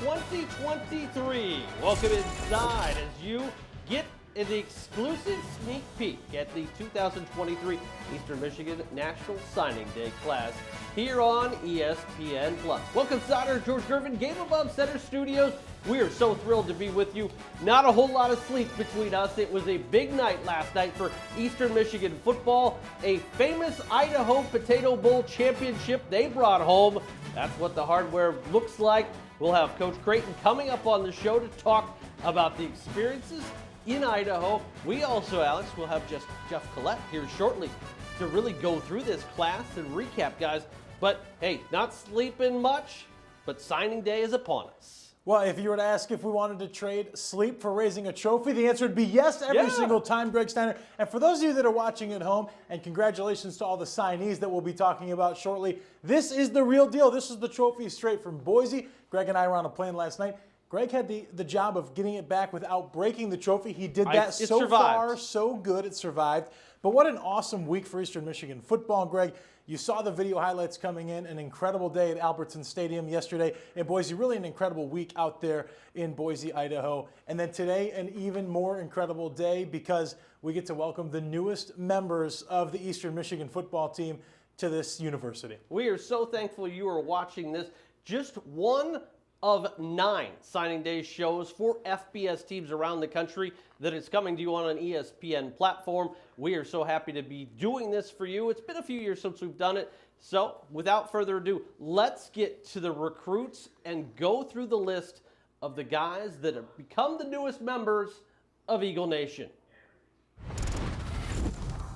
2023. Welcome inside as you get an exclusive sneak peek at the 2023 Eastern Michigan National Signing Day class here on ESPN+. Welcome inside our George Gervin Game Above Center Studios. We are so thrilled to be with you. Not a whole lot of sleep between us. It was a big night last night for Eastern Michigan football. A famous Idaho Potato Bowl championship they brought home. That's what the hardware looks like. We'll have Coach Creighton coming up on the show to talk about the experiences in Idaho. We also, Alex, will have Jeff Colette here shortly to really go through this class and recap, guys. But hey, not sleeping much, but signing day is upon us. Well, if you were to ask if we wanted to trade sleep for raising a trophy, the answer would be yes every single time, Greg Steiner. And for those of you that are watching at home, and congratulations to all the signees that we'll be talking about shortly, this is the real deal. This is the trophy straight from Boise. Greg and I were on a plane last night. Greg had the job of getting it back without breaking the trophy. He did that so far, so good. It survived. But what an awesome week for Eastern Michigan football, Greg. You saw the video highlights coming in. An incredible day at Albertson Stadium yesterday in Boise. Really an incredible week out there in Boise, Idaho. And then today, an even more incredible day because we get to welcome the newest members of the Eastern Michigan football team to this university. We are so thankful you are watching this. Just one of 9 signing day shows for FBS teams around the country that is coming to you on an ESPN platform. We are so happy to be doing this for you. It's been a few years since we've done it. So without further ado, let's get to the recruits and go through the list of the guys that have become the newest members of Eagle Nation.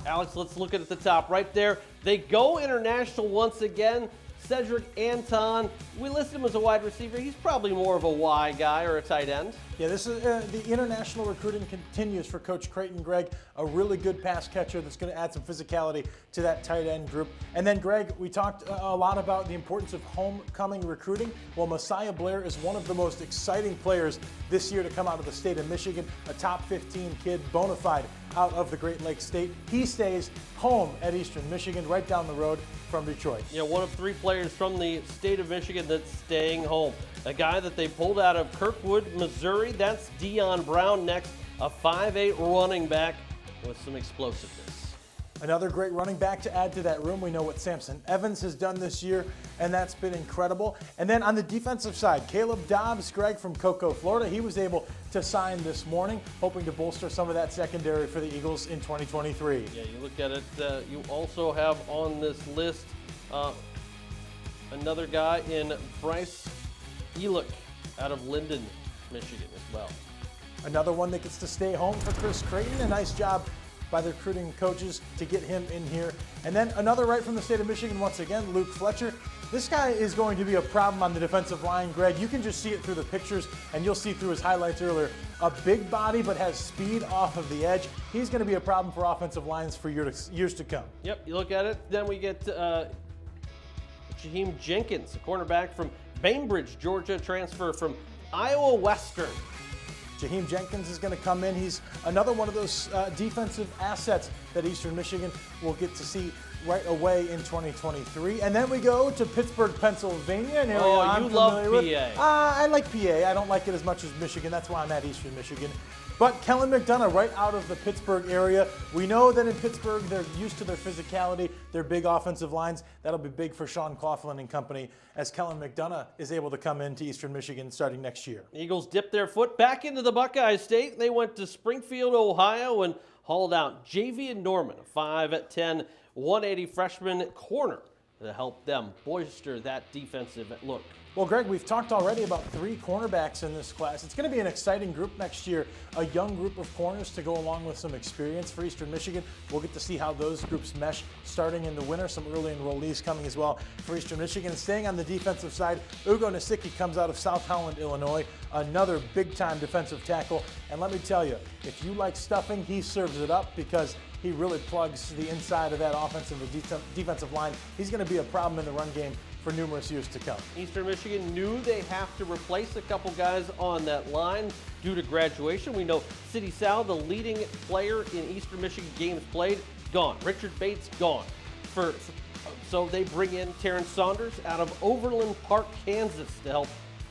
Alex, let's look at the top right there. They go international once again. Cedric Anton, we list him as a wide receiver. He's probably more of a Y guy or a tight end. Yeah, this is the international recruiting continues for Coach Creighton, Greg. A really good pass catcher that's going to add some physicality to that tight end group. And then, Greg, we talked a lot about the importance of homecoming recruiting. Well, Messiah Blair is one of the most exciting players this year to come out of the state of Michigan, a top 15 kid, bona fide out of the Great Lakes State. He stays home at Eastern Michigan, right down the road from Detroit. Yeah, one of 3 players from the state of Michigan that's staying home. A guy that they pulled out of Kirkwood, Missouri. That's Dion Brown next, a 5'8" running back with some explosiveness. Another great running back to add to that room. We know what Samson Evans has done this year, and that's been incredible. And then on the defensive side, Caleb Dobbs, Greg, from Cocoa, Florida. He was able to sign this morning, hoping to bolster some of that secondary for the Eagles in 2023. Yeah, you look at it, you also have on this list another guy in Bryce Elick out of Linden, Michigan as well. Another one that gets to stay home for Chris Creighton. A nice job by the recruiting coaches to get him in here. And then another right from the state of Michigan once again, Luke Fletcher. This guy is going to be a problem on the defensive line, Greg. You can just see it through the pictures, and you'll see through his highlights earlier. A big body, but has speed off of the edge. He's going to be a problem for offensive lines for years to come. Yep, you look at it. Then we get Jaheim Jenkins, a cornerback from Bainbridge, Georgia, transfer from Iowa Western. Jaheim Jenkins is going to come in. He's another one of those defensive assets that Eastern Michigan will get to see right away in 2023. And then we go to Pittsburgh, Pennsylvania, an area I'm familiar with. I like PA. I don't like it as much as Michigan. That's why I'm at Eastern Michigan. But Kellen McDonough, right out of the Pittsburgh area. We know that in Pittsburgh, they're used to their physicality, their big offensive lines. That'll be big for Sean Coughlin and company as Kellen McDonough is able to come into Eastern Michigan starting next year. Eagles dipped their foot back into the Buckeye State. They went to Springfield, Ohio, and hauled out Javian Norman, a 5'10", 180 freshman corner to help them bolster that defensive look. Well, Greg, we've talked already about 3 cornerbacks in this class. It's going to be an exciting group next year, a young group of corners to go along with some experience for Eastern Michigan. We'll get to see how those groups mesh starting in the winter. Some early enrollees coming as well for Eastern Michigan. Staying on the defensive side, Ugo Nasicki comes out of South Holland, Illinois, another big-time defensive tackle. And let me tell you, if you like stuffing, he serves it up because he really plugs the inside of that offensive and defensive line. He's going to be a problem in the run game for numerous years to come. Eastern Michigan knew they have to replace a couple guys on that line due to graduation. We know City Sal, the leading player in Eastern Michigan games played, gone. Richard Bates, gone. So they bring in Terrence Saunders out of Overland Park, Kansas to help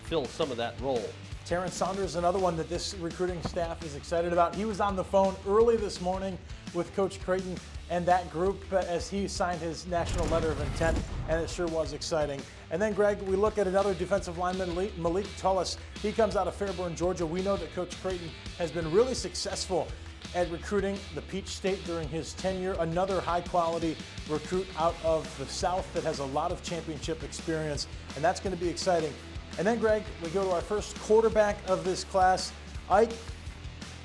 fill some of that role. Terrence Saunders, another one that this recruiting staff is excited about. He was on the phone early this morning with Coach Creighton and that group as he signed his national letter of intent, and it sure was exciting. And then, Greg, we look at another defensive lineman, Malik Tullis. He comes out of Fairburn, Georgia. We know that Coach Creighton has been really successful at recruiting the Peach State during his tenure. Another high-quality recruit out of the South that has a lot of championship experience, and that's going to be exciting. And then, Greg, we go to our first quarterback of this class, Ike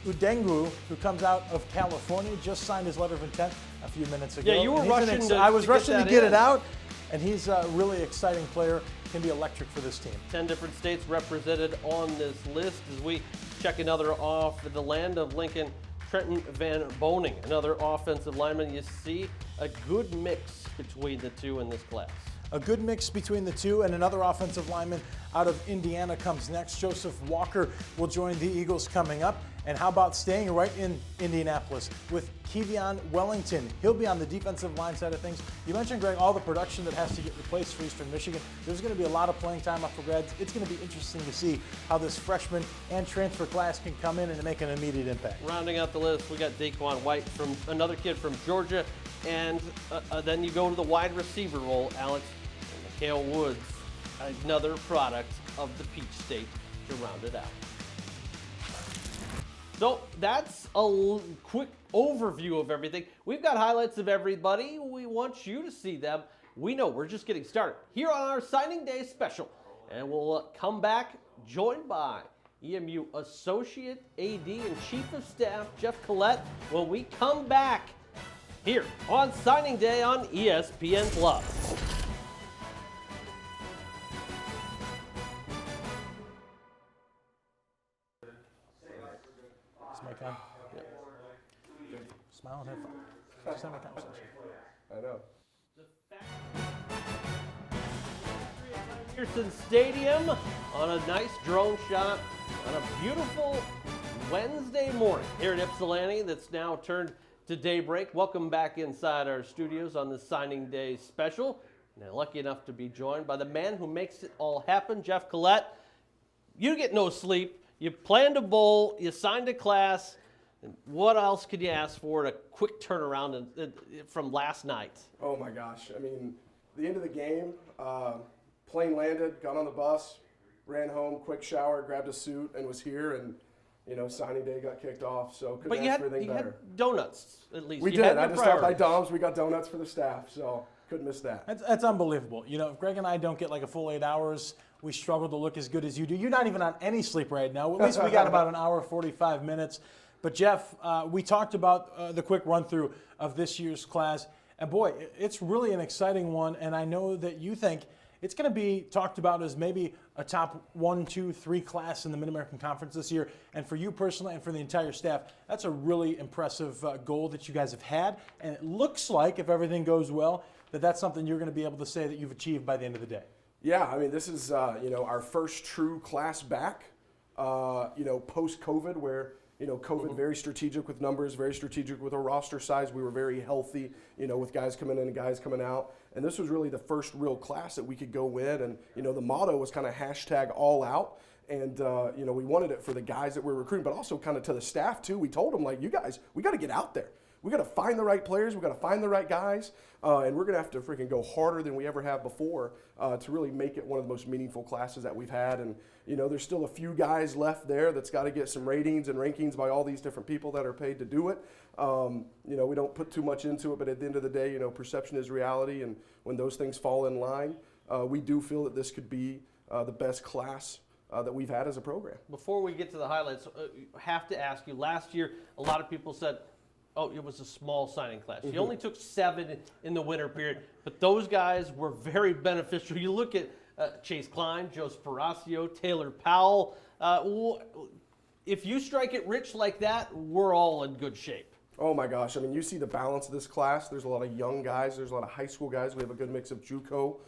Udengu, who comes out of California, just signed his letter of intent a few minutes ago. Yeah, you were rushing I was rushing to get it out, and he's a really exciting player, can be electric for this team. 10 different states represented on this list as we check another off the land of Lincoln. Trenton Van Boning, another offensive lineman. You see a good mix between the two in this class. A good mix between the two, and another offensive lineman out of Indiana comes next. Joseph Walker will join the Eagles coming up. And how about staying right in Indianapolis with Kevion Wellington? He'll be on the defensive line side of things. You mentioned, Greg, all the production that has to get replaced for Eastern Michigan. There's going to be a lot of playing time up for grabs. It's going to be interesting to see how this freshman and transfer class can come in and make an immediate impact. Rounding out the list, we got Daquan White, from another kid from Georgia, and then you go to the wide receiver role, Alex. Mikhail Woods, another product of the Peach State to round it out. So that's a quick overview of everything. We've got highlights of everybody. We want you to see them. We know we're just getting started here on our signing day special. And we'll come back joined by EMU Associate AD and Chief of Staff Jeff Colette when we come back here on signing day on ESPN Plus. On. Yep. Smile and have fun. Just have a conversation. I know. Pearson Stadium on a nice drone shot on a beautiful Wednesday morning here in Ypsilanti that's now turned to daybreak. Welcome back inside our studios on the signing day special. And lucky enough to be joined by the man who makes it all happen, Jeff Colette. You get no sleep. You planned a bowl, you signed a class. What else could you ask for? A quick turnaround from last night. Oh my gosh. I mean, the end of the game, plane landed, got on the bus, ran home, quick shower, grabbed a suit, and was here. And, you know, signing day got kicked off. So couldn't ask for anything better. Had donuts, at least. We did. I just stopped by Dom's. We got donuts for the staff. So couldn't miss that. That's unbelievable. You know, if Greg and I don't get like a full 8 hours, we struggle to look as good as you do. You're not even on any sleep right now. At least we got about an hour, 45 minutes. But Jeff, we talked about the quick run through of this year's class. And boy, it's really an exciting one. And I know that you think it's going to be talked about as maybe a top 1, 2, 3 class in the Mid-American Conference this year. And for you personally and for the entire staff, that's a really impressive goal that you guys have had. And it looks like, if everything goes well, that that's something you're going to be able to say that you've achieved by the end of the day. Yeah, I mean, this is, you know, our first true class back, you know, post-COVID, where, you know, COVID very strategic with numbers, very strategic with a roster size. We were very healthy, you know, with guys coming in and guys coming out. And this was really the first real class that we could go win. And, you know, the motto was kind of #all-out. And, you know, we wanted it for the guys that we're recruiting, but also kind of to the staff, too. We told them, like, you guys, we got to get out there. We got to find the right players. We got to find the right guys, and we're going to have to freaking go harder than we ever have before to really make it one of the most meaningful classes that we've had. And you know, there's still a few guys left there that's got to get some ratings and rankings by all these different people that are paid to do it. You know, we don't put too much into it, but at the end of the day, you know, perception is reality, and when those things fall in line, we do feel that this could be the best class that we've had as a program. Before we get to the highlights, I have to ask you. Last year, a lot of people said, oh, it was a small signing class. You only took 7 in the winter period, but those guys were very beneficial. You look at Chase Klein, Joe Sparacio, Taylor Powell. If you strike it rich like that, we're all in good shape. Oh my gosh, I mean, you see the balance of this class. There's a lot of young guys. There's a lot of high school guys. We have a good mix of JUCO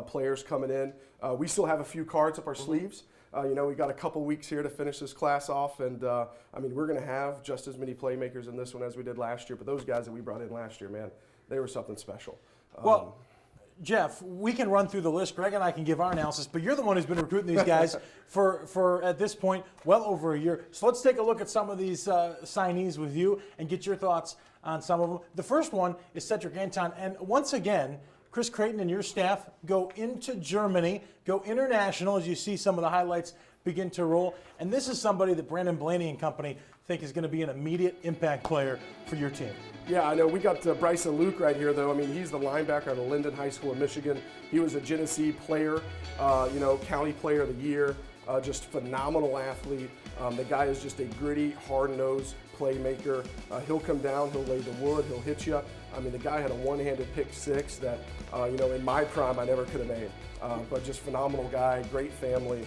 players coming in. We still have a few cards up our sleeves. You know, we got a couple weeks here to finish this class off, and I mean, we're going to have just as many playmakers in this one as we did last year. But those guys that we brought in last year, man, they were something special. Well, Jeff, we can run through the list. Greg and I can give our analysis, but you're the one who's been recruiting these guys for at this point, well over a year. So let's take a look at some of these signees with you and get your thoughts on some of them. The first one is Cedric Anton, and once again, Chris Creighton and your staff go into Germany, go international as you see some of the highlights begin to roll. And this is somebody that Brandon Blaney and company think is going to be an immediate impact player for your team. Yeah, I know. We got Bryson Luke right here, though. I mean, he's the linebacker out of Linden High School in Michigan. He was a Genesee player, county player of the year, just phenomenal athlete. The guy is just a gritty, hard-nosed playmaker. He'll come down, he'll lay the wood, he'll hit you. I mean, the guy had a one-handed pick six that, in my prime, I never could have made. But just phenomenal guy, great family,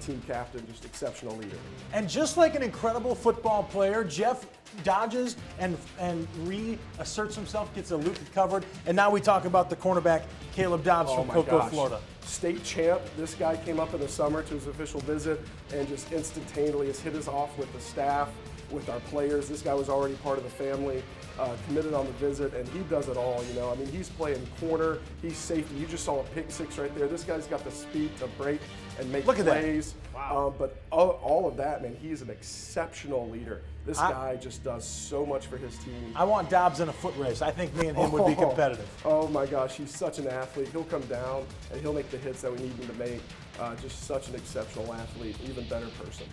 team captain, just exceptional leader. And just like an incredible football player, Jeff dodges and reasserts himself, gets a loop covered, and now we talk about the cornerback Caleb Dobbs from Cocoa, Florida. State champ. This guy came up in the summer to his official visit and just instantaneously has hit us off with the staff, with our players. This guy was already part of the family, committed on the visit, and he does it all. I mean, he's playing corner, he's safety. You just saw a pick six right there. This guy's got the speed to break and make plays. Wow. But all of that, man, he's an exceptional leader. This guy just does so much for his team. I want Dobbs in a foot race. I think me and him would be competitive. Oh my gosh, he's such an athlete. He'll come down and he'll make the hits that we need him to make. Just such an exceptional athlete, even better person.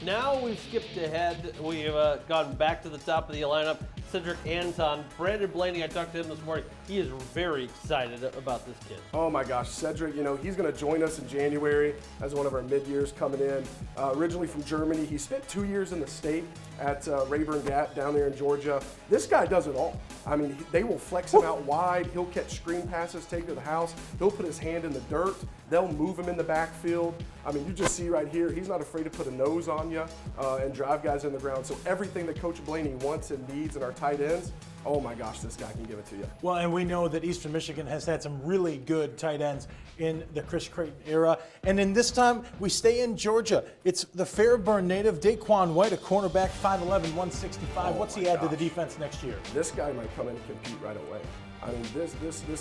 Now we've skipped ahead. We've gone back to the top of the lineup. Cedric Anton, Brandon Blaney, I talked to him this morning. He is very excited about this kid. Oh my gosh, Cedric, he's going to join us in January as one of our mid-years coming in. Originally from Germany, he spent 2 years in the state at Rayburn Gap down there in Georgia. This guy does it all. I mean, they will flex him out wide. He'll catch screen passes, take to the house. He'll put his hand in the dirt. They'll move him in the backfield. I mean, you just see right here, he's not afraid to put a nose on you and drive guys in the ground. So everything that Coach Blaney wants and needs in our tight ends, oh my gosh, this guy can give it to you. Well, and we know that Eastern Michigan has had some really good tight ends in the Chris Creighton era. And in this time, we stay in Georgia. It's the Fairburn native, Daquan White, a cornerback, 5'11", 165. What's he add to the defense next year? This guy might come in and compete right away. I mean, this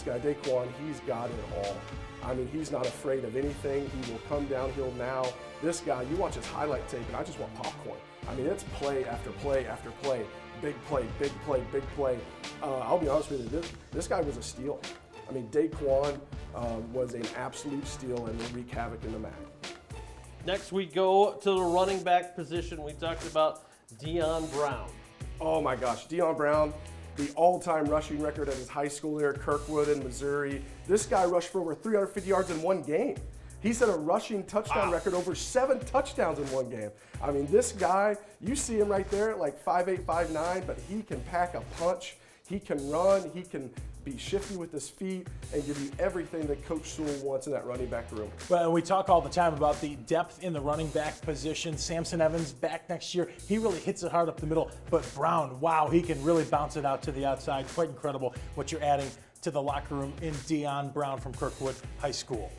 guy, Daquan, he's got it all. I mean, he's not afraid of anything. He will come downhill now. This guy, you watch his highlight tape, and I just want popcorn. I mean, it's play after play after play. Big play, big play, big play. I'll be honest with you, this guy was a steal. I mean, Daquan was an absolute steal and will wreak havoc in the MAC. Next we go to the running back position. We talked about Deion Brown. Oh my gosh, Deion Brown, the all-time rushing record at his high school there, Kirkwood in Missouri. This guy rushed for over 350 yards in one game. He set a rushing touchdown record, over 7 touchdowns in one game. I mean, this guy, you see him right there, like 5'8", 5'9", but he can pack a punch. He can run. He can be shifty with his feet and give you everything that Coach Sewell wants in that running back room. Well, we talk all the time about the depth in the running back position. Samson Evans back next year. He really hits it hard up the middle. But Brown, wow, he can really bounce it out to the outside. Quite incredible what you're adding to the locker room in Deion Brown from Kirkwood High School.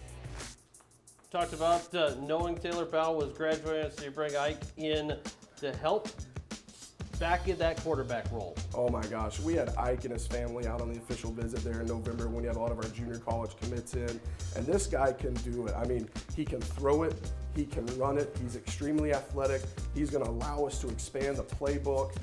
Talked about knowing Taylor Powell was graduating, so you bring Ike in to help back in that quarterback role. Oh my gosh, we had Ike and his family out on the official visit there in November when we had a lot of our junior college commits in, and this guy can do it. I mean, he can throw it, he can run it, he's extremely athletic. He's going to allow us to expand the playbook.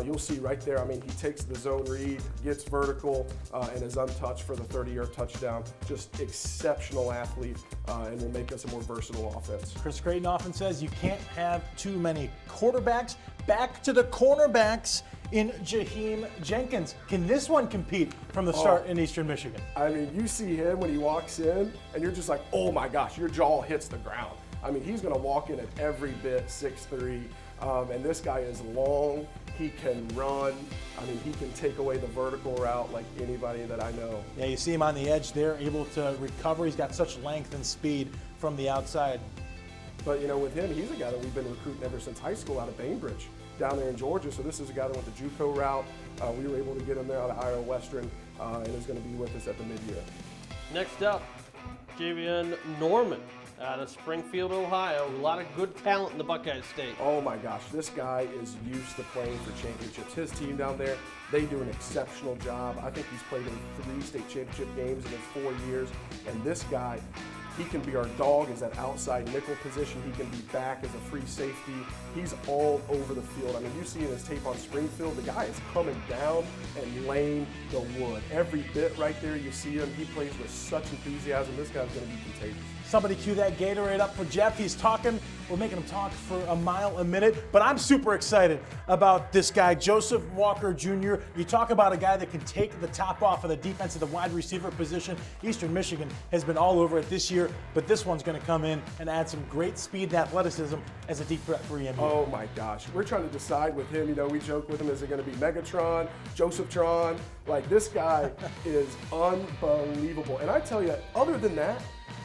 You'll see right there, I mean, he takes the zone read, gets vertical, and is untouched for the 30-yard touchdown. Just exceptional athlete, and will make us a more versatile offense. Chris Creighton often says you can't have too many quarterbacks. Back to the cornerbacks in Jaheim Jenkins. Can this one compete from the start in Eastern Michigan? I mean, you see him when he walks in, and you're just like, oh my gosh, your jaw hits the ground. I mean, he's going to walk in at every bit 6'3", and this guy is long. He can run. I mean, he can take away the vertical route like anybody that I know. Yeah, you see him on the edge there, able to recover. He's got such length and speed from the outside. But, with him, he's a guy that we've been recruiting ever since high school out of Bainbridge down there in Georgia. So this is a guy that went the JUCO route. We were able to get him there out of Iowa Western, and is going to be with us at the mid-year. Next up, Javion Norman, out of Springfield, Ohio. A lot of good talent in the Buckeye State. Oh my gosh, this guy is used to playing for championships. His team down there, they do an exceptional job. I think he's played in 3 state championship games in his 4 years. And this guy, he can be our dog as that outside nickel position. He can be back as a free safety. He's all over the field. I mean, you see in his tape on Springfield, the guy is coming down and laying the wood. Every bit right there, you see him. He plays with such enthusiasm. This guy's going to be contagious. Somebody cue that Gatorade up for Jeff. He's talking. We're making him talk for a mile a minute. But I'm super excited about this guy, Joseph Walker Jr. You talk about a guy that can take the top off of the defense of the wide receiver position. Eastern Michigan has been all over it this year, but this one's going to come in and add some great speed and athleticism as a deep threat for EMU. Oh my gosh. We're trying to decide with him. You know, we joke with him, is it going to be Megatron, Joseph Tron? Like, this guy is unbelievable. And I tell you, other than that,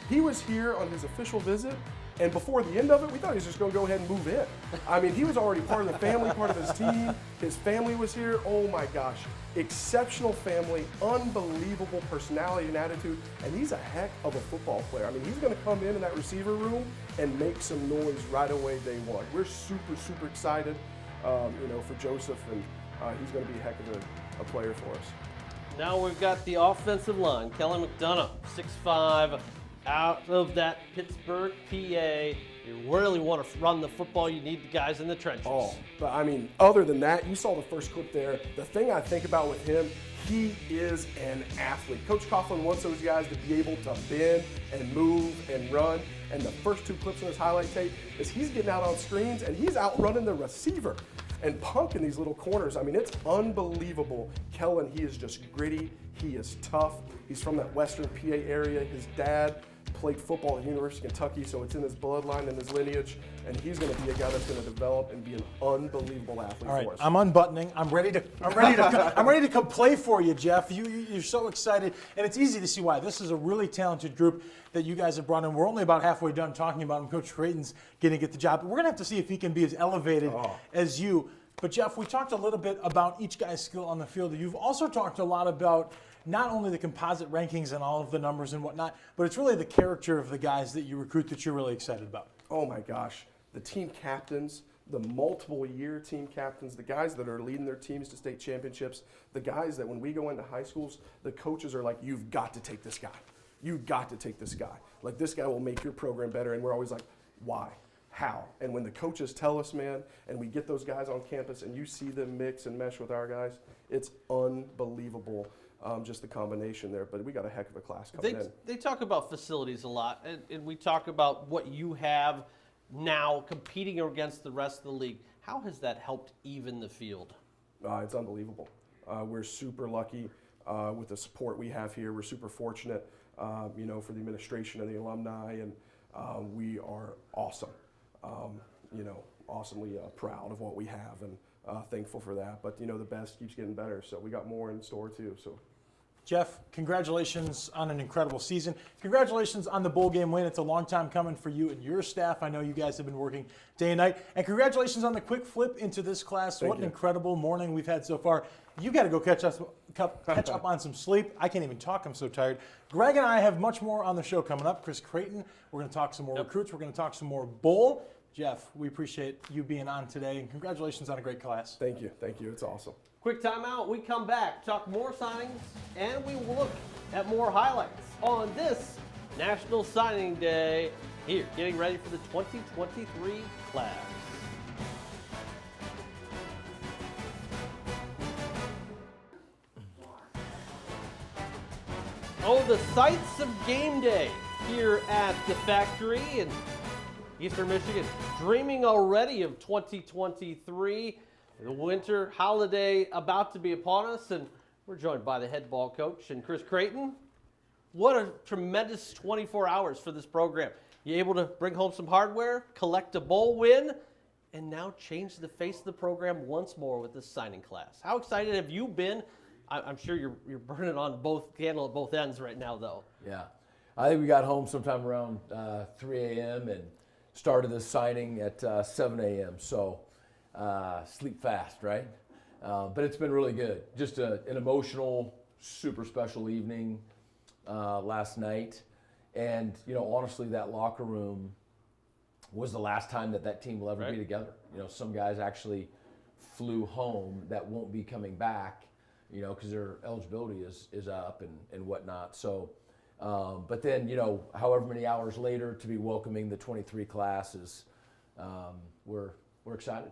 he was here on his official visit, and before the end of it, we thought he was just going to go ahead and move in. I mean, he was already part of the family, part of his team. His family was here. Oh my gosh. Exceptional family, unbelievable personality and attitude, and he's a heck of a football player. I mean, he's going to come in that receiver room and make some noise right away day one. We're super, super excited, you know, for Joseph, and he's going to be a heck of a player for us. Now we've got the offensive line. Kellen McDonough, 6'5", out of that Pittsburgh, PA. You really want to run the football, you need the guys in the trenches. Oh, but I mean, other than that, you saw the first clip there. The thing I think about with him, he is an athlete. Coach Coughlin wants those guys to be able to bend and move and run. And the first 2 clips in his highlight tape is he's getting out on screens and he's outrunning the receiver and punking these little corners. I mean, it's unbelievable. Kellen, he is just gritty. He is tough. He's from that Western PA area. His dad played football at the University of Kentucky, so it's in his bloodline and his lineage, and he's going to be a guy that's going to develop and be an unbelievable athlete for us. I'm unbuttoning. I'm ready to come play for you, Jeff. You're so excited, and it's easy to see why. This is a really talented group that you guys have brought in. We're only about halfway done talking about him. Coach Creighton's going to get the job. We're going to have to see if he can be as elevated as you. But Jeff, we talked a little bit about each guy's skill on the field. You've also talked a lot about not only the composite rankings and all of the numbers and whatnot, but it's really the character of the guys that you recruit that you're really excited about. Oh my gosh. The team captains, the multiple year team captains, the guys that are leading their teams to state championships, the guys that when we go into high schools, the coaches are like, you've got to take this guy. You've got to take this guy. Like, this guy will make your program better. And we're always like, why? How? And when the coaches tell us, man, and we get those guys on campus and you see them mix and mesh with our guys, it's unbelievable. Just the combination there, but we got a heck of a class coming in. They talk about facilities a lot, and we talk about what you have now competing against the rest of the league. How has that helped even the field? It's unbelievable. We're super lucky with the support we have here. We're super fortunate, you know, for the administration and the alumni, and we are awesome. You know, awesomely proud of what we have, and thankful for that. But you know, the best keeps getting better, so we got more in store too. So. Jeff, congratulations on an incredible season. Congratulations on the bowl game win. It's a long time coming for you and your staff. I know you guys have been working day and night. And congratulations on the quick flip into this class. What an incredible morning we've had so far. You got to go catch up on some sleep. I can't even talk. I'm so tired. Greg and I have much more on the show coming up. Chris Creighton, we're going to talk some more recruits. We're going to talk some more bowl. Jeff, we appreciate you being on today, and congratulations on a great class. Thank you. Thank you. It's awesome. Quick timeout. We come back, talk more signings, and we will look at more highlights on this National Signing Day here, getting ready for the 2023 class. Oh, the sights of game day here at the factory in Eastern Michigan, dreaming already of 2023. The winter holiday about to be upon us, and we're joined by the head ball coach and Chris Creighton. What a tremendous 24 hours for this program. You're able to bring home some hardware, collect a bowl win, and now change the face of the program once more with this signing class. How excited have you been? I'm sure you're burning on candle at both ends right now, though. Yeah. I think we got home sometime around 3 a.m. and started the signing at 7 a.m. So sleep fast, right? But it's been really good. Just an emotional, super special evening last night. And, honestly, that locker room was the last time that team will ever be together. Some guys actually flew home that won't be coming back, because their eligibility is up and whatnot. So, but then, however many hours later to be welcoming the 23 classes, we're excited.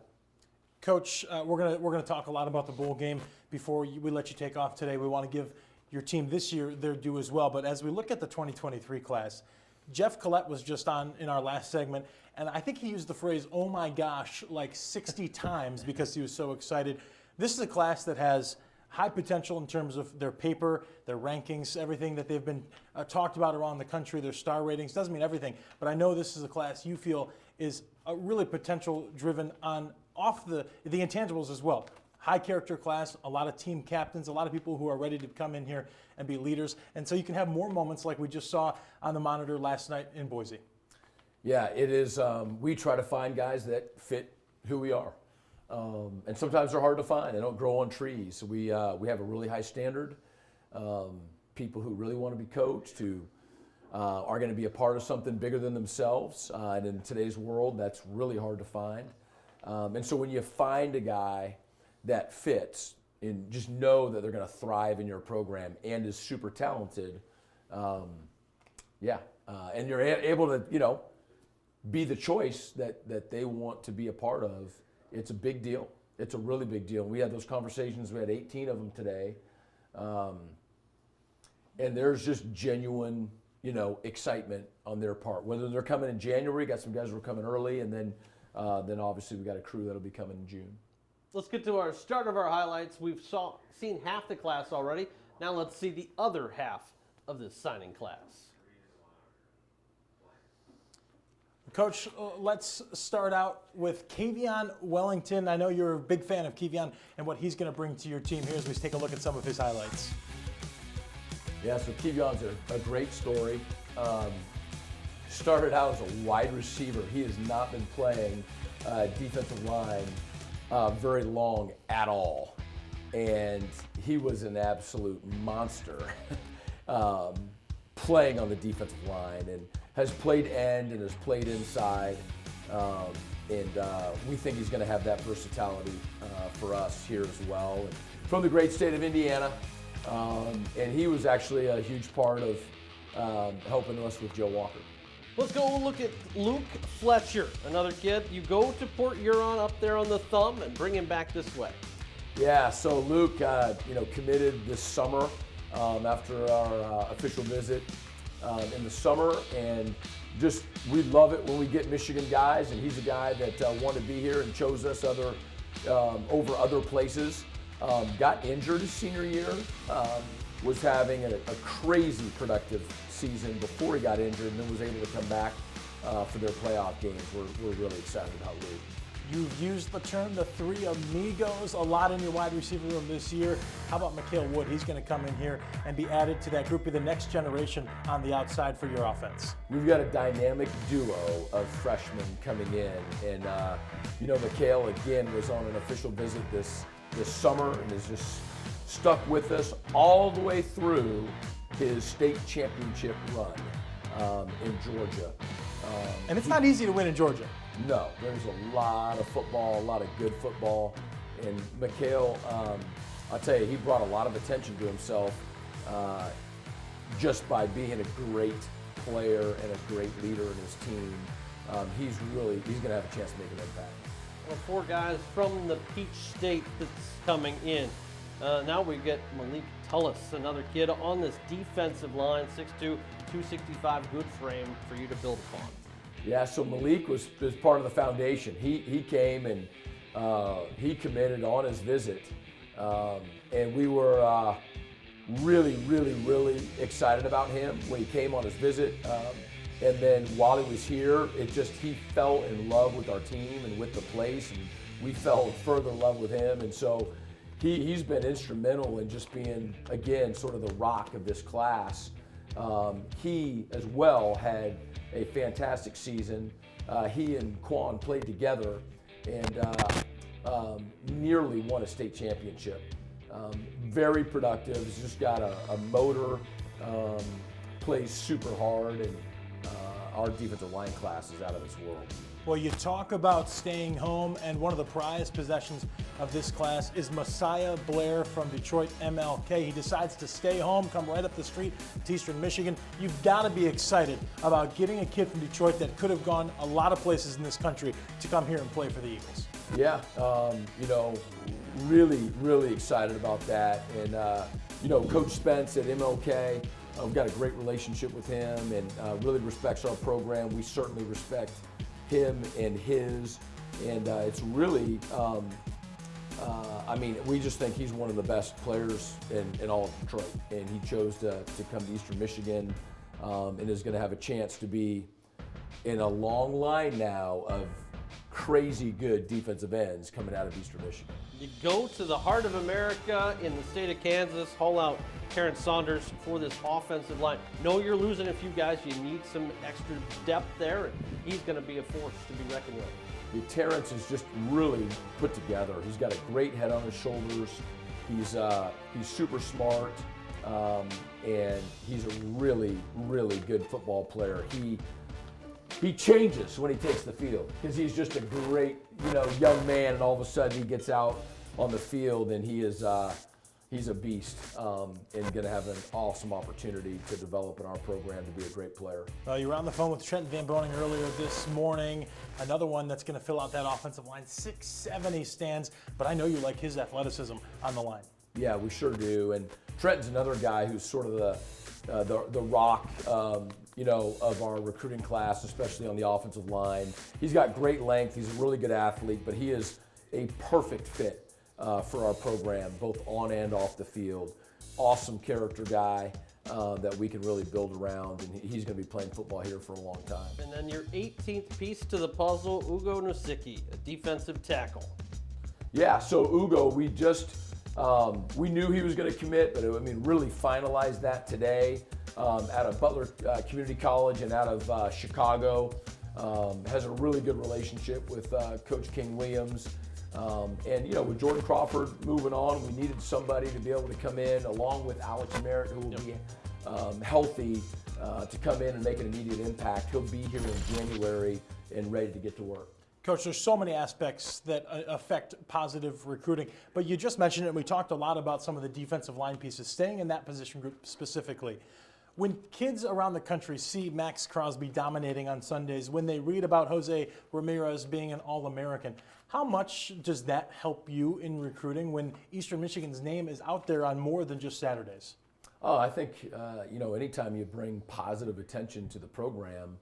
Coach, we're gonna talk a lot about the bowl game before we let you take off today. We want to give your team this year their due as well. But as we look at the 2023 class, Jeff Colette was just on in our last segment, and I think he used the phrase, "oh my gosh," like 60 times because he was so excited. This is a class that has high potential in terms of their paper, their rankings, everything that they've been talked about around the country, their star ratings. Doesn't mean everything, but I know this is a class you feel is a really potential driven off the intangibles as well. High character class, a lot of team captains, a lot of people who are ready to come in here and be leaders. And so you can have more moments like we just saw on the monitor last night in Boise. Yeah, it is. We try to find guys that fit who we are. And sometimes they're hard to find. They don't grow on trees. We have a really high standard. People who really want to be coached, who are going to be a part of something bigger than themselves. And in today's world, that's really hard to find. And so when you find a guy that fits, and just know that they're going to thrive in your program and is super talented, and you're able to, be the choice that they want to be a part of, it's a big deal. It's a really big deal. We had those conversations. We had 18 of them today. And there's just genuine, excitement on their part. Whether they're coming in January, got some guys who are coming early, and then obviously we got a crew that'll be coming in June. Let's get to our start of our highlights. We've seen half the class already. Now let's see the other half of this signing class. Coach, let's start out with Kavion Wellington. I know you're a big fan of Kavion and what he's going to bring to your team here as we take a look at some of his highlights. Yeah, so Kevion's a great story. Started out as a wide receiver. He has not been playing defensive line very long at all. And he was an absolute monster playing on the defensive line, and has played end and has played inside. We think he's going to have that versatility for us here as well. And from the great state of Indiana. And he was actually a huge part of helping us with Joe Walker. Let's go look at Luke Fletcher, another kid. You go to Port Huron up there on the thumb and bring him back this way. Yeah, so Luke, committed this summer after our official visit in the summer, and just we love it when we get Michigan guys, and he's a guy that wanted to be here and chose us over other places. Got injured his senior year, was having a crazy productive season before he got injured, and then was able to come back for their playoff games. We're really excited about Luke. You've used the term the three amigos a lot in your wide receiver room this year. How about Mikhail Wood? He's going to come in here and be added to that group, be the next generation on the outside for your offense. We've got a dynamic duo of freshmen coming in, and Mikhail again was on an official visit this summer and is just stuck with us all the way through his state championship run in Georgia. And it's not easy to win in Georgia. No, there's a lot of football, a lot of good football. And Mikhail, I'll tell you, he brought a lot of attention to himself just by being a great player and a great leader in his team. He's going to have a chance to make an impact. Well, 4 guys from the Peach State that's coming in. Now we get Malik Tullis, another kid on this defensive line, 6'2", 265, good frame for you to build upon. Yeah, so Malik was part of the foundation. He came and he committed on his visit, and we were really, really, really excited about him when he came on his visit. And then while he was here, he fell in love with our team and with the place, and we fell further in love with him. And so he's been instrumental in just being, again, sort of the rock of this class. He as well had a fantastic season. He and Quan played together and nearly won a state championship. Very productive. He's just got a motor plays super hard, and our defensive line class is out of this world. Well, you talk about staying home, and one of the prized possessions of this class is Messiah Blair from Detroit MLK. He decides to stay home, come right up the street to Eastern Michigan. You've got to be excited about getting a kid from Detroit that could have gone a lot of places in this country to come here and play for the Eagles. Yeah, really, really excited about that. And, Coach Spence at MLK, we've got a great relationship with him and really respects our program. We certainly respect him and his, and it's really, we just think he's one of the best players in all of Detroit, and he chose to come to Eastern Michigan and is going to have a chance to be in a long line now of crazy good defensive ends coming out of Eastern Michigan. You go to the heart of America in the state of Kansas, haul out Terrence Saunders for this offensive line. Know you're losing a few guys. You need some extra depth there, and he's going to be a force to be reckoned with. Terrence is just really put together. He's got a great head on his shoulders. He's super smart, and he's a really, really good football player. He changes when he takes the field because he's just a great, young man, and all of a sudden he gets out on the field and he's a beast and going to have an awesome opportunity to develop in our program to be a great player. You were on the phone with Trent Van Boning earlier this morning. Another one that's going to fill out that offensive line. 6'7" he stands, but I know you like his athleticism on the line. Yeah, we sure do. And Trenton's another guy who's sort of the rock, of our recruiting class, especially on the offensive line. He's got great length. He's a really good athlete, but he is a perfect fit for our program, both on and off the field. Awesome character guy that we can really build around, and he's going to be playing football here for a long time. And then your 18th piece to the puzzle, Ugo Nosicki, a defensive tackle. Yeah, so Ugo, we knew he was going to commit, but really finalized that today. Out of Butler Community College and out of Chicago. Has a really good relationship with Coach King Williams. With Jordan Crawford moving on, we needed somebody to be able to come in along with Alex Merritt, who will be healthy to come in and make an immediate impact. He'll be here in January and ready to get to work. Coach, there's so many aspects that affect positive recruiting, but you just mentioned it, and we talked a lot about some of the defensive line pieces, staying in that position group specifically. When kids around the country see Max Crosby dominating on Sundays, when they read about Jose Ramirez being an All-American, how much does that help you in recruiting when Eastern Michigan's name is out there on more than just Saturdays? Oh, I think, anytime you bring positive attention to the program,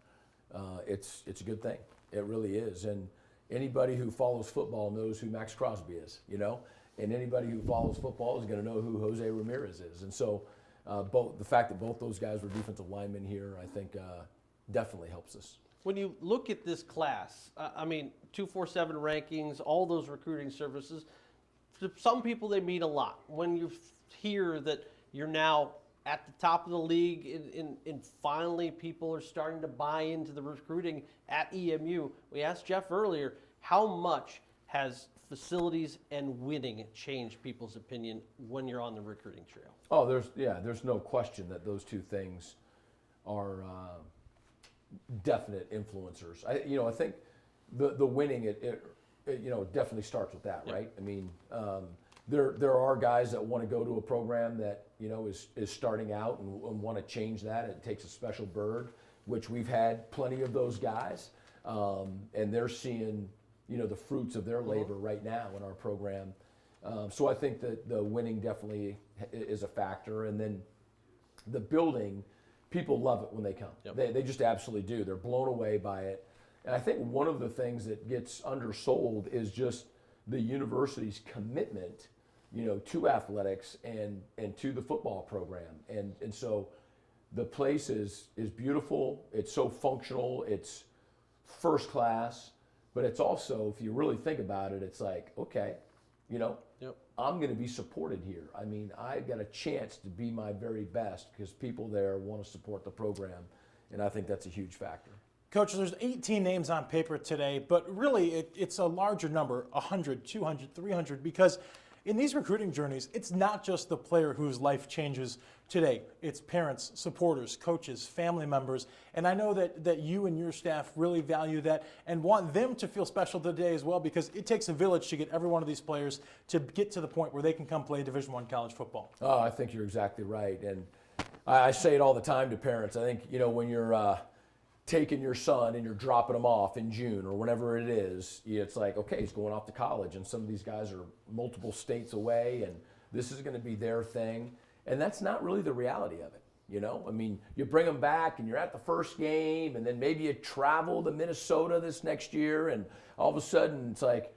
it's a good thing. It really is. And anybody who follows football knows who Max Crosby is, and anybody who follows football is going to know who Jose Ramirez is. And so, the fact that both those guys were defensive linemen here, I think, definitely helps us. When you look at this class, 247 rankings, all those recruiting services, to some people they mean a lot. When you hear that you're now at the top of the league and finally people are starting to buy into the recruiting at EMU, we asked Jeff earlier, how much has facilities and winning changed people's opinion when you're on the recruiting trail? Oh, there's no question that those two things are definite influencers. I think the winning it definitely starts with that, right? There are guys that want to go to a program that is starting out and want to change that. It takes a special bird, which we've had plenty of those guys, and they're seeing the fruits of their labor right now in our program. So I think that the winning definitely is a factor, and then the building, people love it when they come. Yep. They just absolutely do. They're blown away by it. And I think one of the things that gets undersold is just the university's commitment, to athletics and to the football program. And so the place is beautiful. It's so functional. It's first class. But it's also, if you really think about it, it's like, okay, I'm going to be supported here. I've got a chance to be my very best because people there want to support the program, and I think that's a huge factor. Coach, there's 18 names on paper today, but really it's a larger number, 100, 200, 300, because in these recruiting journeys, it's not just the player whose life changes today. It's parents, supporters, coaches, family members. And I know that you and your staff really value that and want them to feel special today as well, because it takes a village to get every one of these players to get to the point where they can come play Division I college football. Oh, I think you're exactly right. And I say it all the time to parents. I think, when you're taking your son and you're dropping him off in June or whenever it is, it's like, okay, he's going off to college, and some of these guys are multiple states away, and this is going to be their thing. And that's not really the reality of it. You bring them back and you're at the first game, and then maybe you travel to Minnesota this next year, and all of a sudden it's like,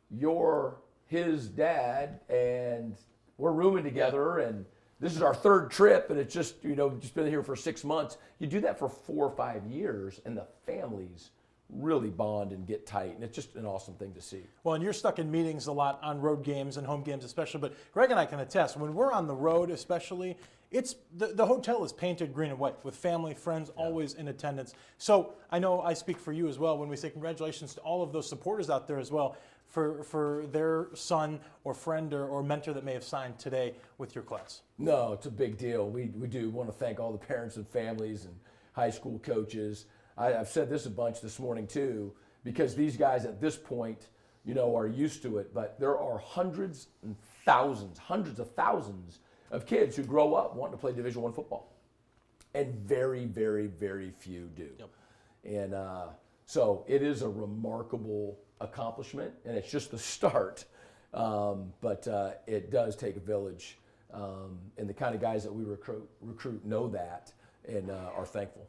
you're his dad and we're rooming together, and this is our third trip, and it's just, just been here for 6 months. You do that for 4 or 5 years, and the families really bond and get tight, and it's just an awesome thing to see. Well, and you're stuck in meetings a lot on road games and home games especially, but Greg and I can attest, when we're on the road especially, it's the hotel is painted green and white with family, friends always in attendance. So I know I speak for you as well when we say congratulations to all of those supporters out there as well for their son or friend or mentor that may have signed today with your class. No, it's a big deal. We do want to thank all the parents and families and high school coaches. I've said this a bunch this morning too, because these guys at this point, are used to it, but there are hundreds of thousands of kids who grow up wanting to play Division I football, and very, very, very few do. Yep. And so it is a remarkable accomplishment, and it's just the start. But it does take a village, and the kind of guys that we recruit know that and are thankful.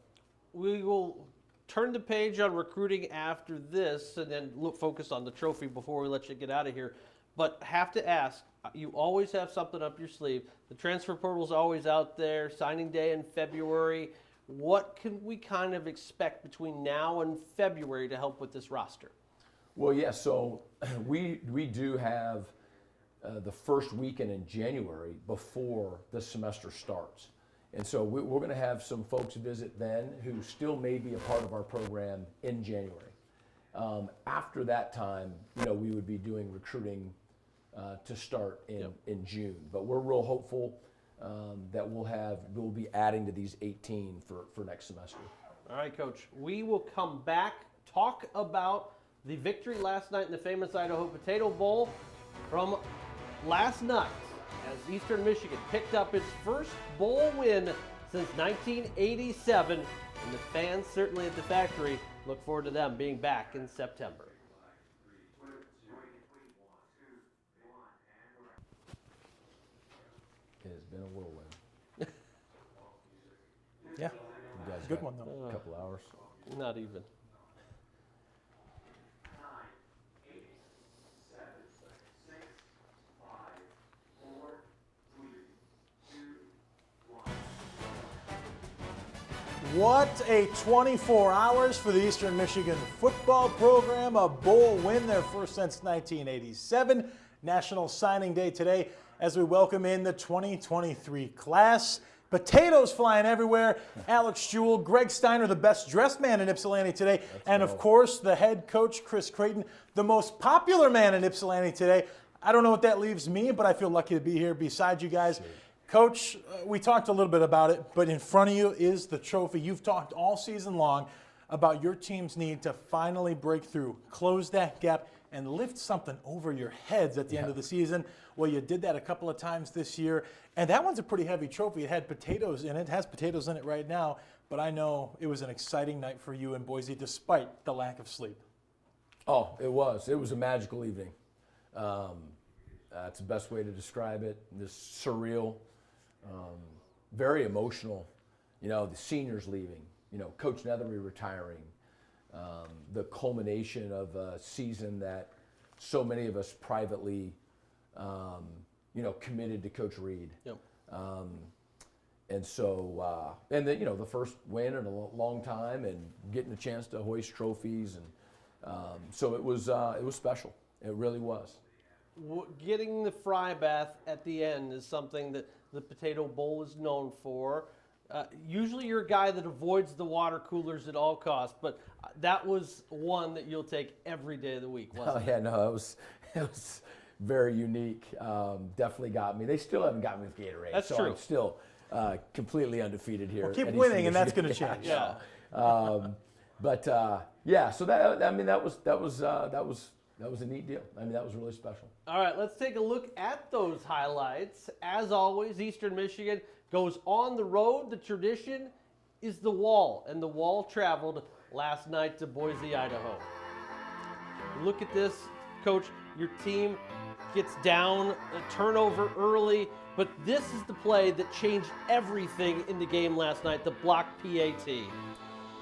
We will turn the page on recruiting after this, and then focus on the trophy before we let you get out of here. But have to ask, you always have something up your sleeve. The transfer portal's always out there, signing day in February. What can we kind of expect between now and February to help with this roster? Well, yeah, so we do have the first weekend in January before the semester starts. And so we're going to have some folks visit then who still may be a part of our program in January. After that time, we would be doing recruiting to start in June. But we're real hopeful that we'll be adding to these 18 for next semester. All right, Coach. We will come back, talk about the victory last night in the famous Idaho Potato Bowl from last night, as Eastern Michigan picked up its first bowl win since 1987, and the fans certainly at the factory look forward to them being back in September. It has been a whirlwind. Yeah, You guys good got one though. a couple hours. Not even. What a 24 hours for the Eastern Michigan football program. A bowl win, their first since 1987. National Signing Day today as we welcome in the 2023 class. Potatoes flying everywhere. Alex Jewell, Greg Steiner, the best dressed man in Ypsilanti today. Of course, the head coach, Chris Creighton, the most popular man in Ypsilanti today. I don't know what that leaves me, but I feel lucky to be here beside you guys. Sure. Coach, we talked a little bit about it, but in front of you is the trophy. You've talked all season long about your team's need to finally break through, close that gap, and lift something over your heads at the end of the season. Well, you did that a couple of times this year, and that one's a pretty heavy trophy. It had potatoes in it, has potatoes in it right now, but I know it was an exciting night for you in Boise despite the lack of sleep. Oh, it was. It was a magical evening. That's the best way to describe it. This surreal, very emotional. The seniors leaving, Coach Nethery retiring, the culmination of a season that so many of us privately, committed to Coach Reed. Yep. And so, and then, the first win in a long time and getting a chance to hoist trophies. And so it was special. It really was. Getting the fry bath at the end is something that the Potato Bowl is known for. Usually you're a guy that avoids the water coolers at all costs, but that was one that you'll take every day of the week, wasn't it? Yeah, no, it was very unique. Definitely got me. They still haven't got me with Gatorade. That's so true. I'm still completely undefeated here. Well, keep at winning, Eastern and that's Michigan. going to change. Yeah. Yeah. So that was a neat deal. I mean, that was really special. All right, let's take a look at those highlights. As always, Eastern Michigan goes on the road. The tradition is the wall, and the wall traveled last night to Boise, Idaho. Look at this, Coach. Your team gets down, a turnover early, but this is the play that changed everything in the game last night, the blocked PAT.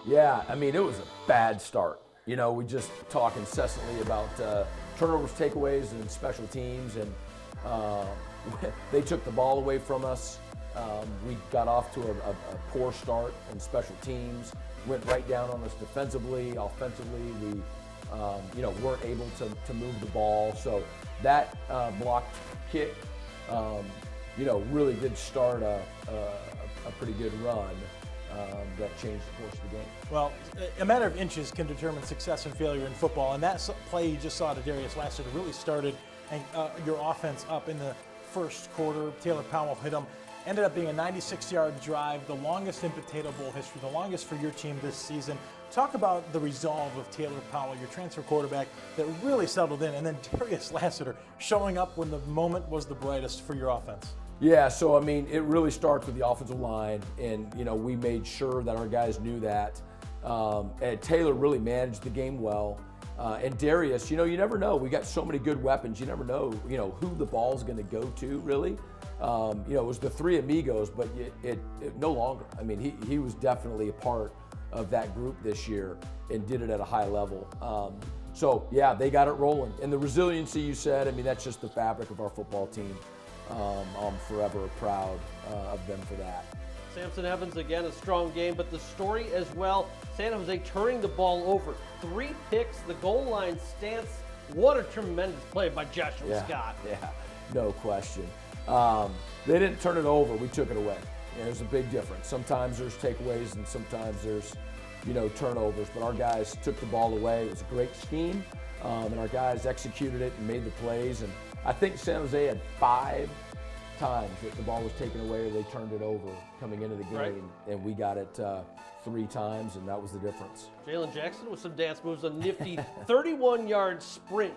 Yeah, I mean, it was a bad start. You know, we just talk incessantly about turnovers, takeaways, and special teams, and they took the ball away from us. We got off to a poor start in special teams, went right down on us defensively, offensively. We weren't able to move the ball. So that blocked kick, really did start a pretty good run that changed the course of the game. Well, a matter of inches can determine success and failure in football, and that play you just saw to Darius Lassiter really started your offense up in the first quarter. Taylor Powell hit him. Ended up being a 96-yard drive, the longest in Potato Bowl history, the longest for your team this season. Talk about the resolve of Taylor Powell, your transfer quarterback, that really settled in, and then Darius Lassiter showing up when the moment was the brightest for your offense. Yeah, so I mean, it really starts with the offensive line, and we made sure that our guys knew that. And Taylor really managed the game well. And Darius, you never know. We got so many good weapons. You never know, who the ball's going to go to, really. It was the three amigos, but it no longer. I mean, he was definitely a part of that group this year and did it at a high level. So, yeah, they got it rolling. And the resiliency you said, I mean, that's just the fabric of our football team. I'm forever proud of them for that. Samson Evans, again, a strong game, but the story as well, San Jose turning the ball over. 3 picks, the goal line stance. What a tremendous play by Joshua Scott. Yeah, no question. They didn't turn it over, we took it away. There's a big difference. Sometimes there's takeaways and sometimes there's, turnovers, but our guys took the ball away. It was a great scheme, and our guys executed it and made the plays. And I think San Jose had 5 times that the ball was taken away or they turned it over coming into the game, right. And we got it 3 times, and that was the difference. Jalen Jackson with some dance moves, a nifty 31-yard sprint.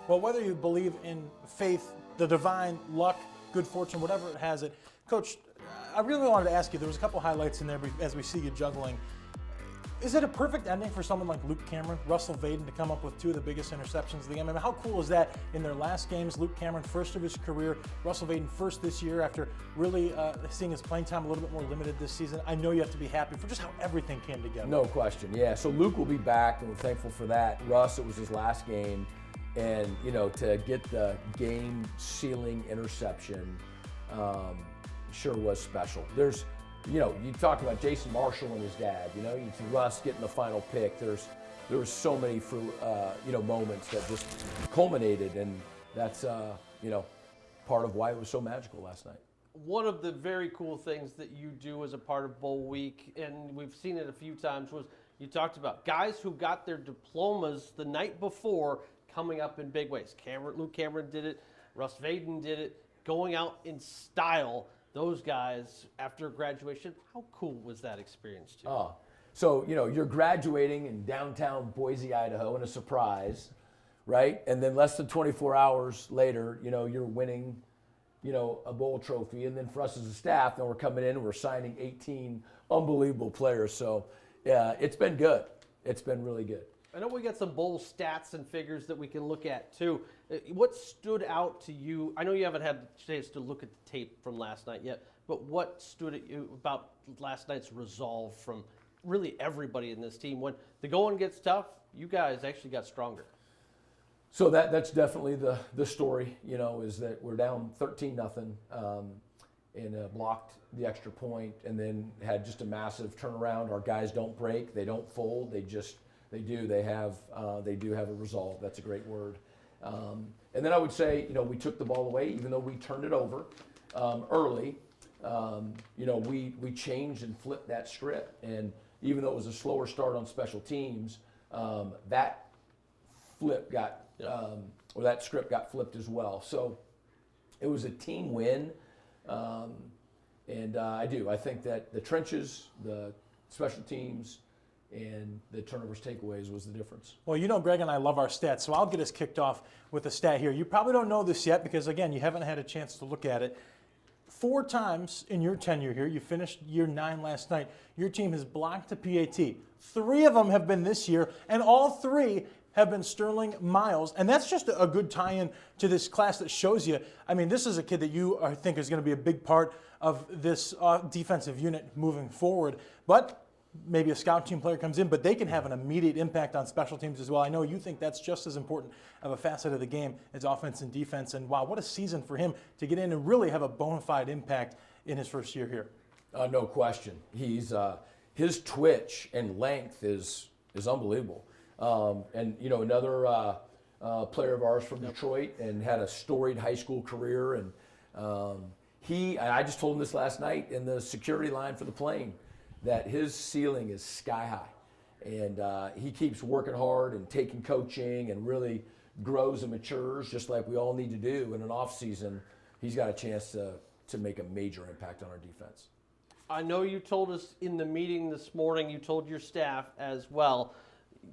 Well, whether you believe in faith, the divine, luck, good fortune, whatever it has it, Coach, I really wanted to ask you, there was a couple highlights in there as we see you juggling. Is it a perfect ending for someone like Luke Cameron, Russell Vaden, to come up with 2 of the biggest interceptions of the game? I mean, how cool is that in their last games? Luke Cameron, first of his career. Russell Vaden, first this year after really seeing his playing time a little bit more limited this season. I know you have to be happy for just how everything came together. No question, yeah. So Luke will be back, and we're thankful for that. Russ, it was his last game, and to get the game-sealing interception sure was special. There's you talk about Jason Marshall and his dad, you see Russ getting the final pick. There was so many moments that just culminated, and that's part of why it was so magical last night. One of the very cool things that you do as a part of Bowl Week, and we've seen it a few times, was you talked about guys who got their diplomas the night before coming up in big ways. Luke Cameron did it, Russ Vaden did it, going out in style. Those guys, after graduation, how cool was that experience too? Oh, so, you're graduating in downtown Boise, Idaho, in a surprise, right? And then less than 24 hours later, you're winning, a bowl trophy. And then for us as a staff, then we're coming in and we're signing 18 unbelievable players. So, yeah, it's been good. It's been really good. I know we got some bowl stats and figures that we can look at too. What stood out to you? I know you haven't had the chance to look at the tape from last night yet, but what stood at you about last night's resolve from really everybody in this team? When the going gets tough, you guys actually got stronger. So that's definitely the story, is that we're down 13-0 and blocked the extra point, and then had just a massive turnaround. Our guys don't break, they don't fold, they do have a resolve. That's a great word. And then I would say, we took the ball away, even though we turned it over early. We changed and flipped that script. And even though it was a slower start on special teams, that flip got or that script got flipped as well. So it was a team win. And I think that the trenches, the special teams, and the turnovers takeaways was the difference. Well, you know, Greg and I love our stats, so I'll get us kicked off with a stat here. You probably don't know this yet because, again, you haven't had a chance to look at it. 4 times in your tenure here, you finished year 9 last night, your team has blocked a PAT. 3 of them have been this year, and all 3 have been Sterling Miles. And that's just a good tie-in to this class that shows you, I mean, this is a kid that you think is going to be a big part of this defensive unit moving forward. But maybe a scout team player comes in, but they can have an immediate impact on special teams as well. I know you think that's just as important of a facet of the game as offense and defense. And wow, what a season for him to get in and really have a bona fide impact in his first year here. No question. He's his twitch and length is unbelievable. And you know, another player of ours from Detroit and had a storied high school career. And I just told him this last night in the security line for the plane, that his ceiling is sky high. And he keeps working hard and taking coaching and really grows and matures just like we all need to do in an off season. He's got a chance to make a major impact on our defense. I know you told us in the meeting this morning, you told your staff as well,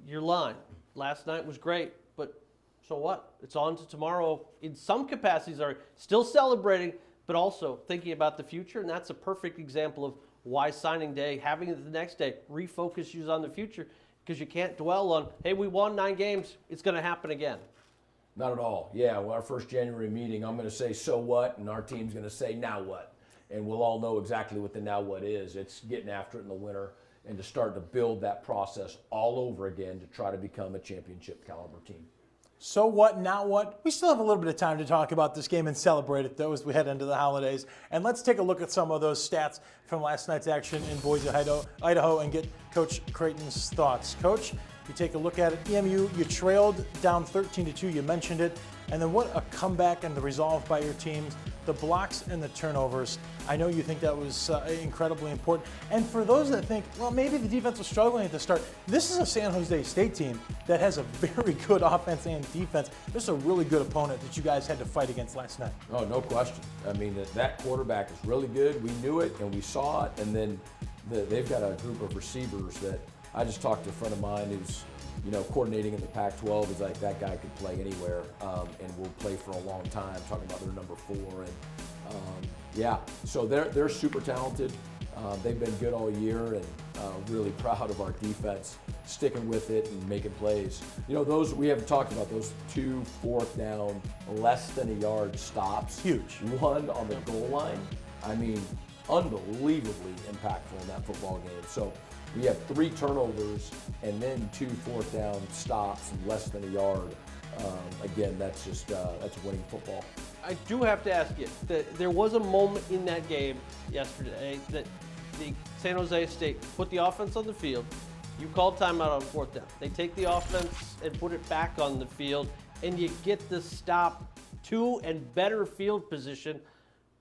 your line last night was great, but so what? It's on to tomorrow. In some capacities are still celebrating, but also thinking about the future, and that's a perfect example of why signing day, having it the next day, refocus you on the future, because you can't dwell on, hey, we won 9 games, it's going to happen again. Not at all. Yeah, well, our first January meeting, I'm going to say, so what? And our team's going to say, now what? And we'll all know exactly what the now what is. It's getting after it in the winter and to start to build that process all over again to try to become a championship caliber team. So what, now what? We still have a little bit of time to talk about this game and celebrate it, though, as we head into the holidays. And let's take a look at some of those stats from last night's action in Boise, Idaho, and get Coach Creighton's thoughts. Coach, you take a look at it. EMU, you trailed down 13-2. You mentioned it. And then what a comeback and the resolve by your teams, the blocks and the turnovers. I know you think that was incredibly important. And for those that think, well, maybe the defense was struggling at the start, this is a San Jose State team that has a very good offense and defense. This is a really good opponent that you guys had to fight against last night. Oh, no question. I mean, that quarterback is really good. We knew it and we saw it. And then they've got a group of receivers that I just talked to a friend of mine who's, you know, coordinating in the Pac-12. He's like, that guy could play anywhere and will play for a long time, talking about their number 4. And yeah, so they're super talented. They've been good all year, and really proud of our defense sticking with it and making plays. You know, those we haven't talked about, those 2 4th down, less than a yard stops. Huge. One on the goal line. I mean, unbelievably impactful in that football game. So we have 3 turnovers and then 2 4th down stops and less than a yard. Again, that's just that's winning football. I do have to ask you that there was a moment in that game yesterday that the San Jose State put the offense on the field. You called timeout on 4th down. They take the offense and put it back on the field, and you get the stop to and better field position.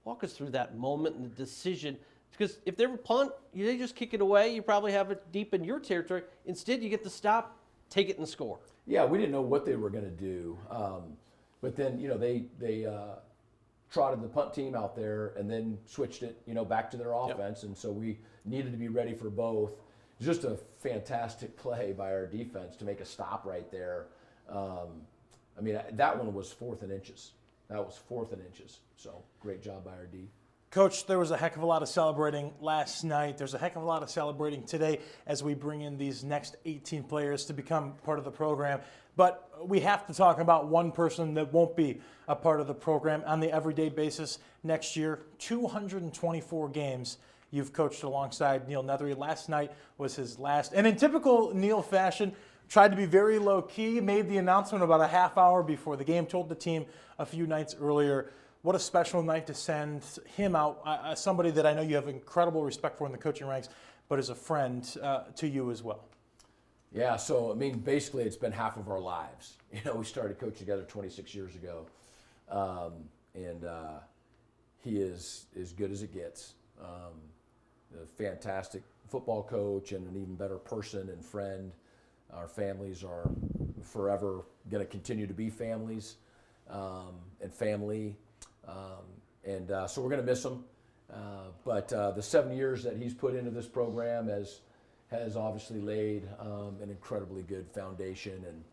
Walk us through that moment and the decision. Because if they were punt, they just kick it away. You probably have it deep in your territory. Instead, you get the stop, take it, and score. Yeah, we didn't know what they were going to do. But then, you know, they trotted the punt team out there and then switched it, you know, back to their offense. Yep. And so we needed to be ready for both. Just a fantastic play by our defense to make a stop right there. I mean, that one was 4th and inches. That was 4th and inches. So great job by our D. Coach, there was a heck of a lot of celebrating last night. There's a heck of a lot of celebrating today as we bring in these next 18 players to become part of the program. But we have to talk about one person that won't be a part of the program on the everyday basis next year. 224 games you've coached alongside Neil Nethery. Last night was his last. And in typical Neil fashion, tried to be very low-key, made the announcement about a half hour before the game, told the team a few nights earlier. What a special night to send him out, somebody that I know you have incredible respect for in the coaching ranks, but as a friend to you as well. Yeah, so, I mean, basically it's been half of our lives. You know, we started coaching together 26 years ago, and he is as good as it gets. A fantastic football coach and an even better person and friend. Our families are forever going to continue to be families. and family. So we're going to miss him. But the 7 years that he's put into this program has obviously laid an incredibly good foundation, and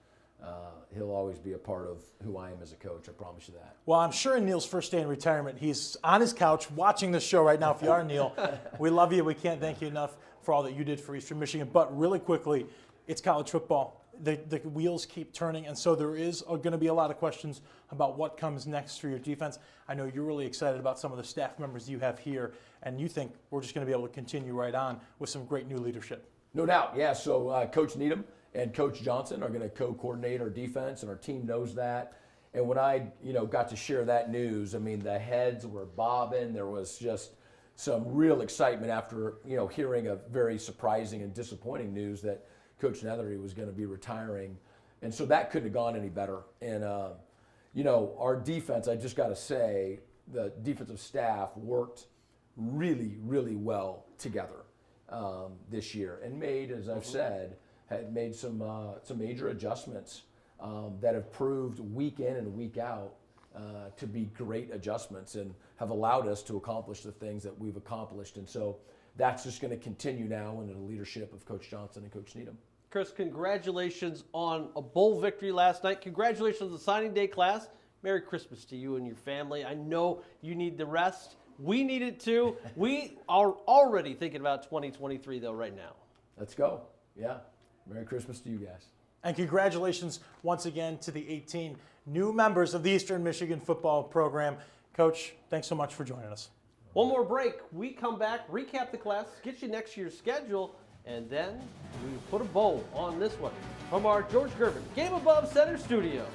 he'll always be a part of who I am as a coach. I promise you that. Well, I'm sure in Neil's first day in retirement, he's on his couch watching this show right now. If you are Neil, we love you. We can't thank you enough for all that you did for Eastern Michigan. But really quickly, it's college football. The wheels keep turning, and so there is going to be a lot of questions about what comes next for your defense. I know you're really excited about some of the staff members you have here, and you think we're just going to be able to continue right on with some great new leadership. No doubt, yeah. So Coach Needham and Coach Johnson are going to co-coordinate our defense, and our team knows that. And when I, got to share that news, I mean, the heads were bobbing. There was just some real excitement after, hearing a very surprising and disappointing news that Coach Nethery was going to be retiring. And so that couldn't have gone any better. And, our defense, I just got to say, the defensive staff worked really, really well together this year and made, as I've said, had made some major adjustments that have proved week in and week out to be great adjustments and have allowed us to accomplish the things that we've accomplished. And so that's just going to continue now under the leadership of Coach Johnson and Coach Needham. Chris, congratulations on a bowl victory last night. Congratulations on the signing day class. Merry Christmas to you and your family. I know you need the rest. We need it too. We are already thinking about 2023 though right now. Let's go. Yeah. Merry Christmas to you guys. And congratulations once again to the 18 new members of the Eastern Michigan football program. Coach, thanks so much for joining us. One more break. We come back, recap the class, get you next year's schedule, and then we put a bow on this one from our George Gervin Game Above Center studio.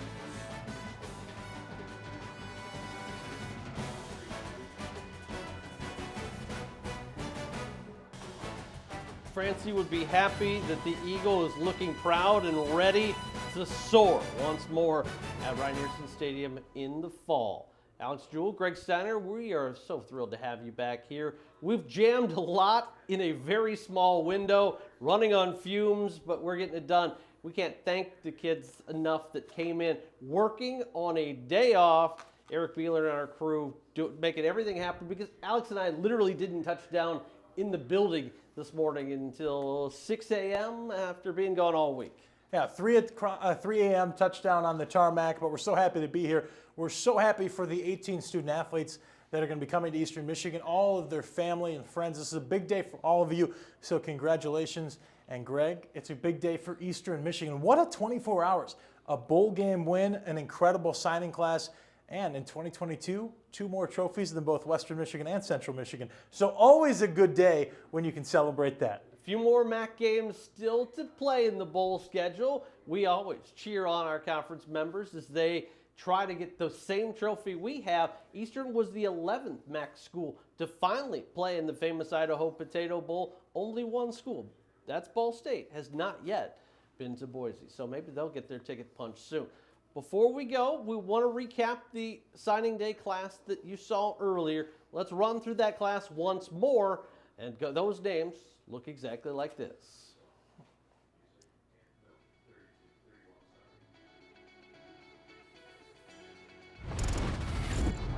Francie would be happy that the Eagle is looking proud and ready to soar once more at Rynearson Stadium in the fall. Alex Jewell, Greg Steiner, we are so thrilled to have you back here. We've jammed a lot in a very small window, running on fumes, but we're getting it done. We can't thank the kids enough that came in working on a day off. Eric Beeler and our crew making everything happen, because Alex and I literally didn't touch down in the building this morning until 6 a.m. after being gone all week. Yeah, 3 a.m. touchdown on the tarmac, but we're so happy to be here. We're so happy for the 18 student athletes that are going to be coming to Eastern Michigan, all of their family and friends. This is a big day for all of you, so congratulations. And Greg, it's a big day for Eastern Michigan. What a 24 hours. A bowl game win, an incredible signing class, and in 2022, 2 more trophies than both Western Michigan and Central Michigan. So always a good day when you can celebrate that. A few more MAC games still to play in the bowl schedule. We always cheer on our conference members as they try to get the same trophy we have. Eastern was the 11th MAC school to finally play in the famous Idaho Potato Bowl. Only one school, that's Ball State, has not yet been to Boise. So maybe they'll get their ticket punched soon. Before we go, we want to recap the signing day class that you saw earlier. Let's run through that class once more, and those names look exactly like this.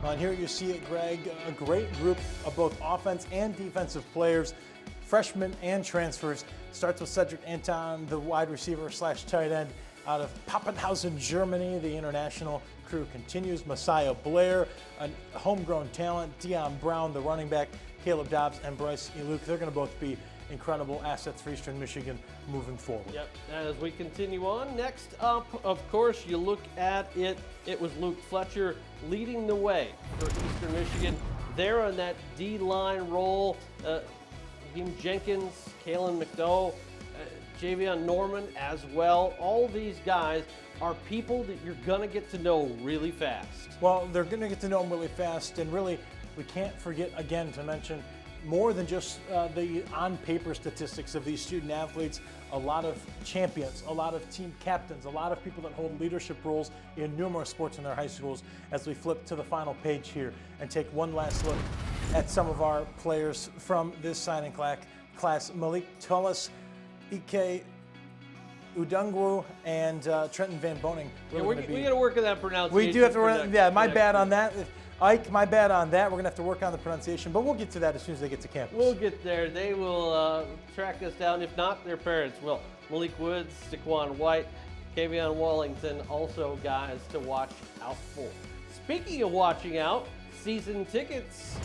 And here you see it, Greg, a great group of both offense and defensive players, freshmen and transfers. Starts with Cedric Anton, the wide receiver / tight end out of Pappenhausen, Germany. The international crew continues. Messiah Blair, a homegrown talent. Dion Brown, the running back. Caleb Dobbs and Bryce Eluk. They're going to both be incredible assets for Eastern Michigan moving forward. Yep. As we continue on, next up, of course, you look at it. It was Luke Fletcher leading the way for Eastern Michigan. There on that D-line role, Hakeem Jenkins, Kalen McDowell, Javion Norman as well. All these guys are people that you're going to get to know really fast. Well, they're going to get to know them really fast, and really, we can't forget again to mention more than just the on-paper statistics of these student athletes. A lot of champions, a lot of team captains, a lot of people that hold leadership roles in numerous sports in their high schools. As we flip to the final page here and take one last look at some of our players from this signing class, Malik Tullis, Ike Udungwu and Trenton Van Boning. Yeah, we got to work on that pronunciation. We do have to work. Yeah, my bad on year. that. Ike, my bad on that. We're going to have to work on the pronunciation, but we'll get to that as soon as they get to campus. We'll get there. They will track us down. If not, their parents will. Malik Woods, Saquon White, Kavion Wallington, also guys to watch out for. Speaking of watching out, season tickets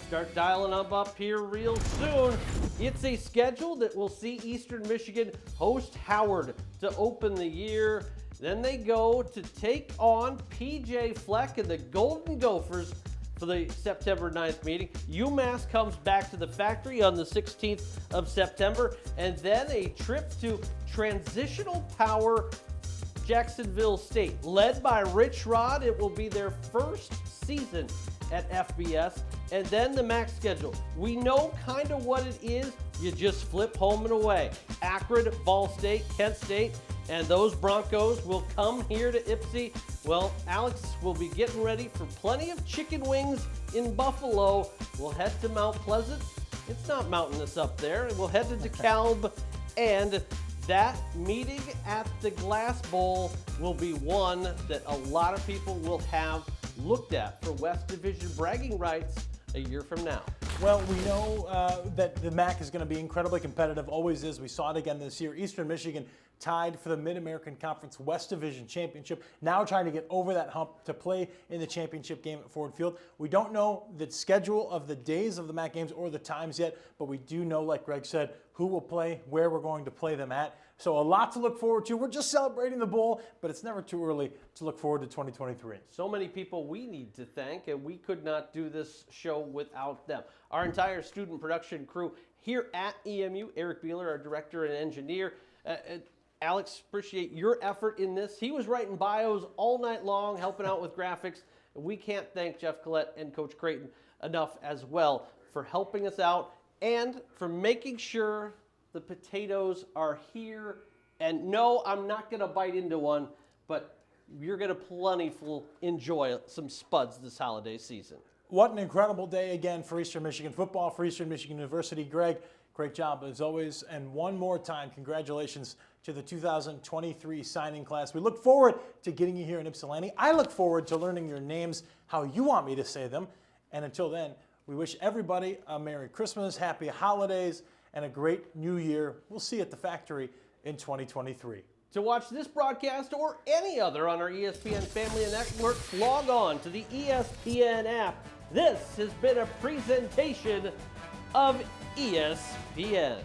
start dialing up here real soon. It's a schedule that will see Eastern Michigan host Howard to open the year. Then they go to take on PJ Fleck and the Golden Gophers for the September 9th meeting. UMass comes back to the factory on the 16th of September, and then a trip to Transitional Power Jacksonville State. Led by Rich Rod, it will be their first season at FBS. And then the MAC schedule. We know kind of what it is. You just flip home and away. Akron, Ball State, Kent State, and those Broncos will come here to Ypsi. Well, Alex will be getting ready for plenty of chicken wings in Buffalo. We'll head to Mount Pleasant. It's not mountainous up there. We'll head to DeKalb, and that meeting at the Glass Bowl will be one that a lot of people will have looked at for West Division bragging rights a year from now. Well, we know that the MAC is going to be incredibly competitive, always is. We saw it again this year. Eastern Michigan tied for the Mid-American Conference West Division Championship, now trying to get over that hump to play in the championship game at Ford Field. We don't know the schedule of the days of the MAC games or the times yet, but we do know, like Greg said, who will play, where we're going to play them at. So a lot to look forward to. We're just celebrating the bowl, but it's never too early to look forward to 2023. So many people we need to thank, and we could not do this show without them. Our entire student production crew here at EMU, Eric Beeler, our director and engineer. Alex, appreciate your effort in this. He was writing bios all night long, helping out with graphics. And we can't thank Jeff Colette and Coach Creighton enough as well for helping us out and for making sure the potatoes are here. And no, I'm not going to bite into one, but you're going to plentiful enjoy some spuds this holiday season. What an incredible day again for Eastern Michigan football, for Eastern Michigan University. Greg, great job as always. And one more time, congratulations to the 2023 signing class. We look forward to getting you here in Ypsilanti. I look forward to learning your names, how you want me to say them. And until then, we wish everybody a Merry Christmas, Happy Holidays, and a great New Year. We'll see you at the factory in 2023. To watch this broadcast or any other on our ESPN Family Network, log on to the ESPN app. This has been a presentation of ESPN.